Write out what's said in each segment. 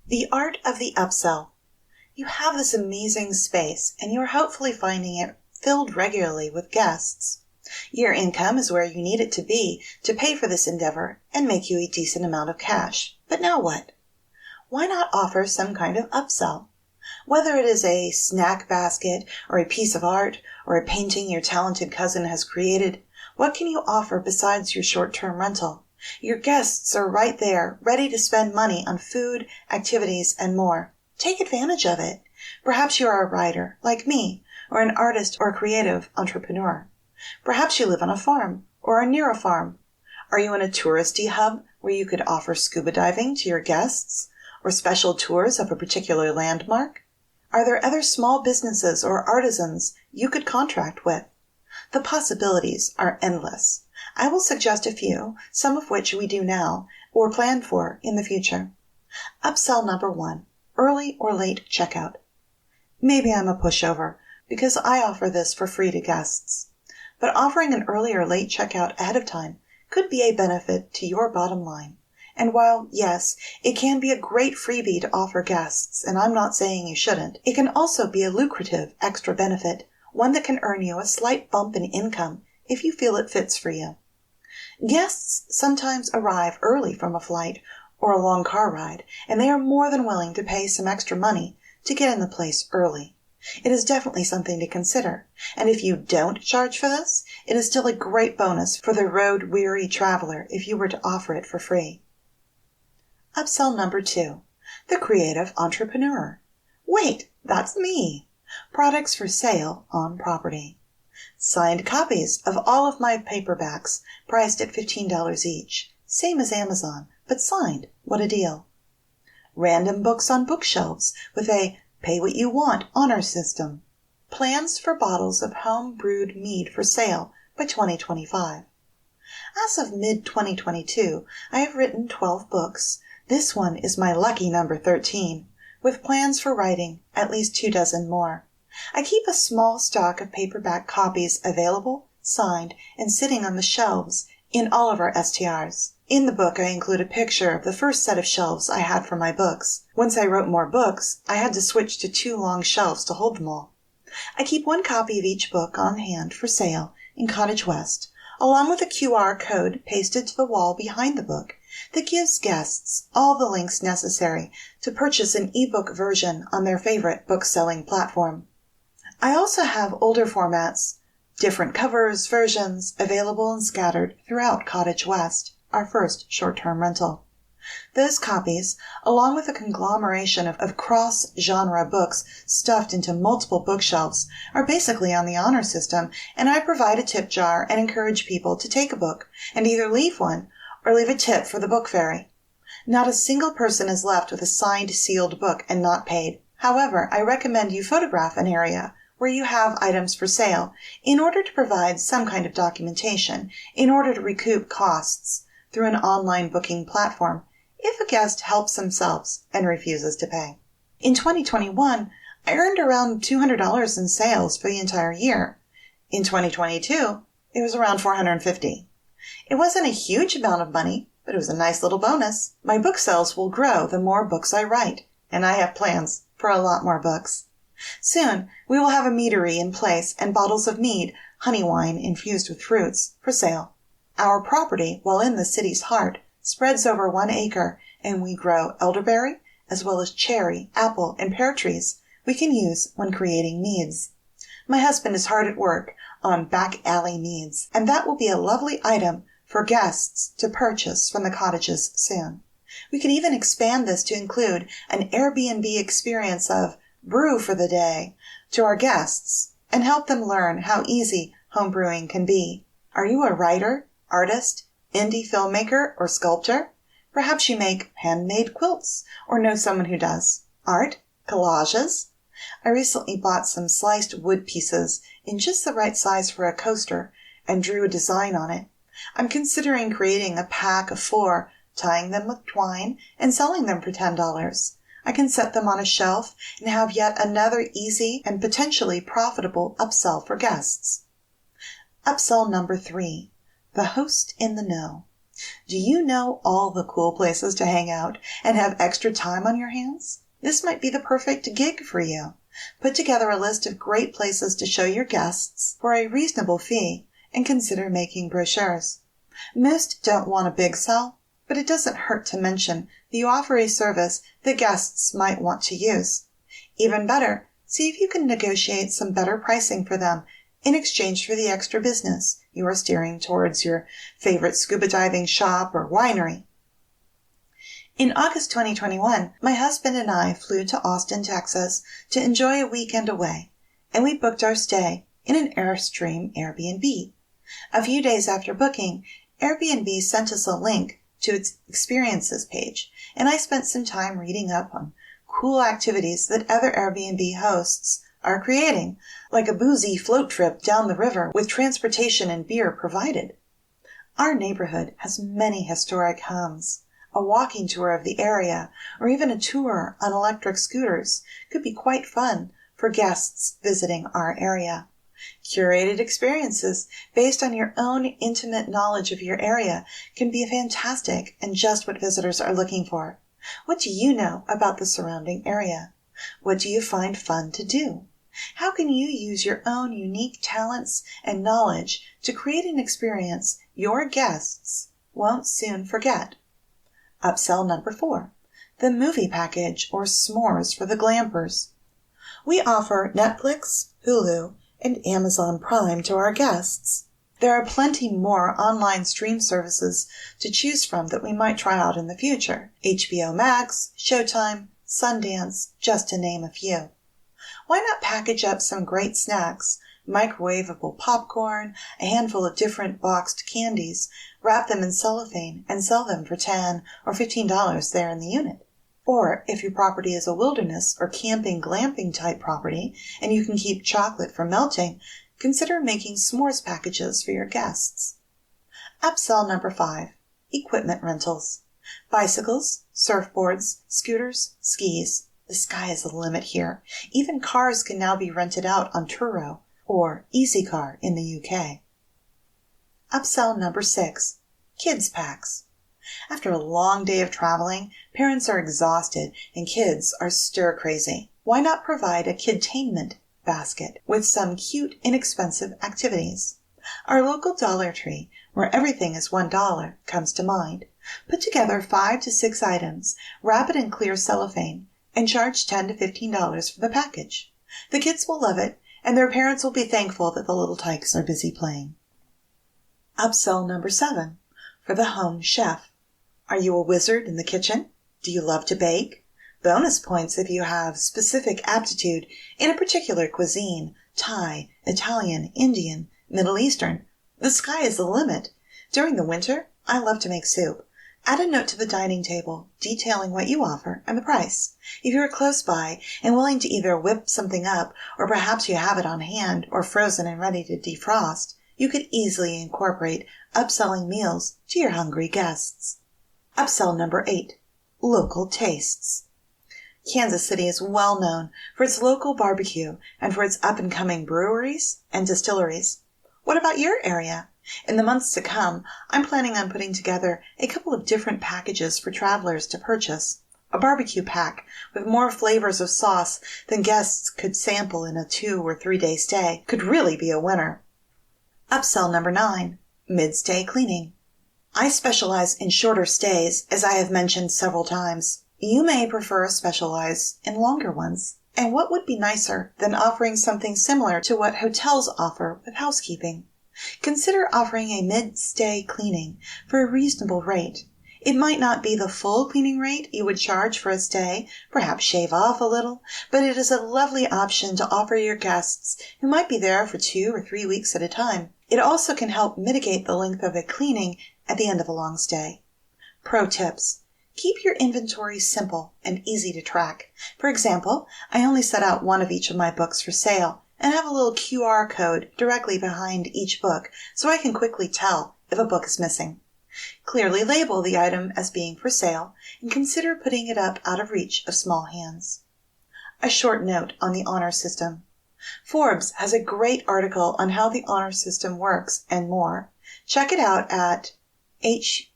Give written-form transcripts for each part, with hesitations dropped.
The art of the upsell. You have this amazing space, and you are hopefully finding it filled regularly with guests. Your income is where you need it to be to pay for this endeavor and make you a decent amount of cash. But now what? Why not offer some kind of upsell? Whether it is a snack basket or a piece of art or a painting your talented cousin has created, what can you offer besides your short-term rental? Your guests are right there, ready to spend money on food, activities, and more. Take advantage of it. Perhaps you are a writer, like me, or an artist or creative entrepreneur. Perhaps you live on a farm or are near a farm. Are you in a touristy hub where you could offer scuba diving to your guests or special tours of a particular landmark? Are there other small businesses or artisans you could contract with? The possibilities are endless. I will suggest a few, some of which we do now or plan for in the future. Upsell number 1, early or late checkout. Maybe I'm a pushover because I offer this for free to guests. But offering an early or late checkout ahead of time could be a benefit to your bottom line. And while, yes, it can be a great freebie to offer guests, and I'm not saying you shouldn't, it can also be a lucrative extra benefit, one that can earn you a slight bump in income if you feel it fits for you. Guests sometimes arrive early from a flight or a long car ride, and they are more than willing to pay some extra money to get in the place early. It is definitely something to consider, and if you don't charge for this, it is still a great bonus for the road-weary traveler if you were to offer it for free. Upsell number 2, the creative entrepreneur. Wait, that's me. Products for sale on property. Signed copies of all of my paperbacks, priced at $15 each. Same as Amazon, but signed. What a deal. Random books on bookshelves with a pay-what-you-want honor system. Plans for bottles of home-brewed mead for sale by 2025. As of mid-2022, I have written 12 books. This one is my lucky number 13, with plans for writing at least 24 more. I keep a small stock of paperback copies available, signed, and sitting on the shelves in all of our STRs. In the book, I include a picture of the first set of shelves I had for my books. Once I wrote more books, I had to switch to 2 long shelves to hold them all. I keep 1 copy of each book on hand for sale in Cottage West, along with a QR code pasted to the wall behind the book that gives guests all the links necessary to purchase an ebook version on their favorite book-selling platform. I also have older formats, different covers, versions, available and scattered throughout Cottage West, our first short-term rental. Those copies, along with a conglomeration of cross-genre books stuffed into multiple bookshelves, are basically on the honor system, and I provide a tip jar and encourage people to take a book and either leave one or leave a tip for the book fairy. Not a single person is left with a signed, sealed book and not paid. However, I recommend you photograph an area where you have items for sale in order to provide some kind of documentation in order to recoup costs through an online booking platform if a guest helps themselves and refuses to pay. In 2021, I earned around $200 in sales for the entire year. In 2022, it was around $450. It wasn't a huge amount of money, but it was a nice little bonus. My book sales will grow the more books I write, and I have plans for a lot more books. Soon, we will have a meadery in place and bottles of mead, honey wine infused with fruits, for sale. Our property, while in the city's heart, spreads over 1 acre, and we grow elderberry, as well as cherry, apple, and pear trees we can use when creating meads. My husband is hard at work on back alley meads, and that will be a lovely item for guests to purchase from the cottages soon. We could even expand this to include an Airbnb experience of brew for the day to our guests and help them learn how easy homebrewing can be. Are you a writer, artist, indie filmmaker, or sculptor? Perhaps you make handmade quilts or know someone who does. Art? Collages? I recently bought some sliced wood pieces in just the right size for a coaster and drew a design on it. I'm considering creating a pack of 4, tying them with twine and selling them for $10. I can set them on a shelf and have yet another easy and potentially profitable upsell for guests. Upsell number 3, the host in the know. Do you know all the cool places to hang out and have extra time on your hands? This might be the perfect gig for you. Put together a list of great places to show your guests for a reasonable fee and consider making brochures. Most don't want a big sell, but it doesn't hurt to mention that you offer a service that guests might want to use. Even better, see if you can negotiate some better pricing for them in exchange for the extra business you are steering towards your favorite scuba diving shop or winery. In August 2021, my husband and I flew to Austin, Texas to enjoy a weekend away, and we booked our stay in an Airstream Airbnb. A few days after booking, Airbnb sent us a link to its experiences page, and I spent some time reading up on cool activities that other Airbnb hosts are creating, like a boozy float trip down the river with transportation and beer provided. Our neighborhood has many historic homes. A walking tour of the area, or even a tour on electric scooters, could be quite fun for guests visiting our area. Curated experiences based on your own intimate knowledge of your area can be fantastic and just what visitors are looking for. What do you know about the surrounding area? What do you find fun to do? How can you use your own unique talents and knowledge to create an experience your guests won't soon forget? Upsell number 4, the movie package or s'mores for the glampers. We offer Netflix, Hulu, and Amazon Prime to our guests. There are plenty more online stream services to choose from that we might try out in the future. HBO Max, Showtime, Sundance, just to name a few. Why not package up some great snacks, microwavable popcorn, a handful of different boxed candies, wrap them in cellophane, and sell them for $10 or $15 there in the unit? Or, if your property is a wilderness or camping glamping type property, and you can keep chocolate from melting, consider making s'mores packages for your guests. Upsell number 5, equipment rentals. Bicycles, surfboards, scooters, skis. The sky is the limit here. Even cars can now be rented out on Turo or Easy Car in the UK. Upsell number 6, kids packs. After a long day of traveling, parents are exhausted and kids are stir-crazy. Why not provide a kidtainment basket with some cute, inexpensive activities? Our local Dollar Tree, where everything is $1, comes to mind. Put together 5 to 6 items, wrap it in clear cellophane, and charge $10 to $15 for the package. The kids will love it, and their parents will be thankful that the little tykes are busy playing. Upsell number 7, for the home chef. Are you a wizard in the kitchen? Do you love to bake? Bonus points if you have specific aptitude in a particular cuisine: Thai, Italian, Indian, Middle Eastern. The sky is the limit. During the winter, I love to make soup. Add a note to the dining table detailing what you offer and the price. If you are close by and willing to either whip something up, or perhaps you have it on hand or frozen and ready to defrost, you could easily incorporate upselling meals to your hungry guests. Upsell number 8, local tastes. Kansas City is well known for its local barbecue and for its up-and-coming breweries and distilleries. What about your area? In the months to come, I'm planning on putting together a couple of different packages for travelers to purchase. A barbecue pack with more flavors of sauce than guests could sample in a 2 or 3 day stay could really be a winner. Upsell number 9, mid-stay cleaning. I specialize in shorter stays, as I have mentioned several times. You may prefer to specialize in longer ones. And what would be nicer than offering something similar to what hotels offer with housekeeping? Consider offering a mid-stay cleaning for a reasonable rate. It might not be the full cleaning rate you would charge for a stay, perhaps shave off a little, but it is a lovely option to offer your guests who might be there for 2 or 3 weeks at a time. It also can help mitigate the length of a cleaning at the end of a long stay. Pro tips. Keep your inventory simple and easy to track. For example, I only set out one of each of my books for sale and have a little QR code directly behind each book so I can quickly tell if a book is missing. Clearly label the item as being for sale and consider putting it up out of reach of small hands. A short note on the honor system. Forbes has a great article on how the honor system works and more. Check it out at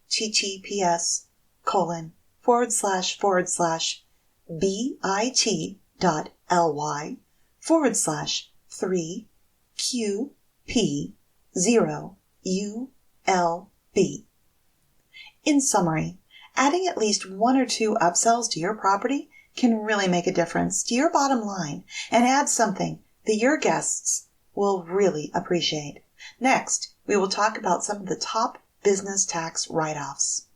bit.ly//3QP0ULB. In summary, adding at least one or two upsells to your property can really make a difference to your bottom line and add something that your guests will really appreciate. Next, we will talk about some of the top business tax write-offs.